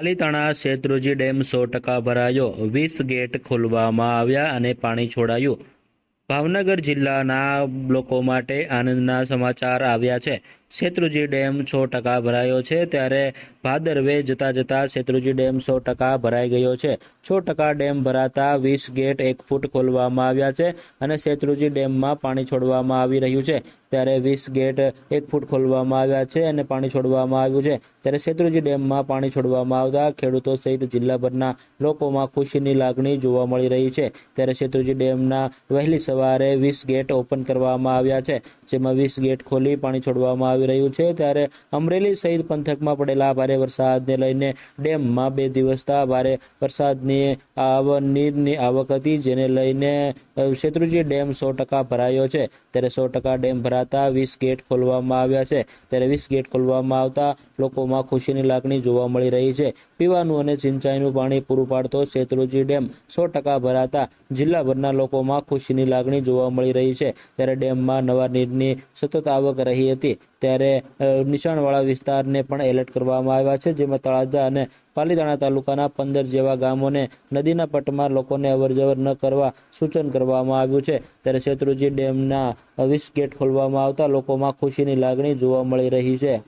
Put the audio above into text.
Palitana Shetrunji dam 100% ભરાયો, 20 gate ખોલવામાં આવ્યા અને પાણી છોડાયું। ભાવનગર જિલ્લાના લોકો માટે આનંદના સમાચાર આવ્યા છે। શેત્રુંજી ડેમ 100% ભરાયો છે, ત્યારે ભાદરવે જતા જતા શેત્રુંજી ડેમ 100% ભરાઈ ગયો છે। 100% ડેમ ભરાતા 20 ગેટ 1 ફૂટ ખોલવામાં આવ્યા છે અને શેત્રુંજી ડેમમાં પાણી છોડવામાં આવી રહ્યું છે। ત્યારે 20 ગેટ 1 ફૂટ ખોલવામાં આવ્યા છે અને પાણી છોડવામાં આવ્યું છે। ત્યારે શેત્રુંજી ડેમમાં પાણી છોડવામાં આવતા ખેડૂતો સહિત જિલ્લાભરના લોકોમાં ખુશીની લાગણી જોવા મળી રહી છે। ત્યારે શેત્રુંજી ડેમના વહેલી સવારે 20 ગેટ ઓપન કરવામાં આવ્યા છે, જેમાં 20 ગેટ ખોલી પાણી છોડવામાં આવી રહ્યું છે। ત્યારે અમરેલી સહિત પંથકમાં પડેલા ભારે વરસાદને લઈને ડેમમાં 2 દિવસથી ભારે વરસાદની નીરની આવક હતી, જેને લઈને શેત્રુંજી ડેમ 100% ભરાયો છે। ત્યારે 100% ડેમ ભરાતા 20 ગેટ ખોલવામાં આવ્યા છે। ત્યારે 20 ગેટ ખોલવામાં આવતા લોકોમાં ખુશીની લાગણી જોવા મળી રહી છે। પીવાનું અને સિંચાઈનું પાણી પૂરું પાડતો શેત્રુંજી ડેમ 100% ભરાતા જિલ્લાભરના લોકોમાં ખુશીની લાગણી જોવા મળી રહી છે। ત્યારે ડેમમાં નવા નીરની સતત આવક રહી હતી, ત્યારે નીચાણવાળા વિસ્તારને પણ એલર્ટ કરવામાં આવ્યા છે, જેમાં તળાજા અને પાલીતાણા તાલુકાના 15 જેવા ગામોને નદીના પટમાં લોકોને અવરજવર ન કરવા સૂચન કરવામાં આવ્યું છે। ત્યારે શેત્રુંજી ડેમના 20 ગેટ ખોલવામાં આવતા લોકોમાં ખુશીની લાગણી જોવા મળી રહી છે।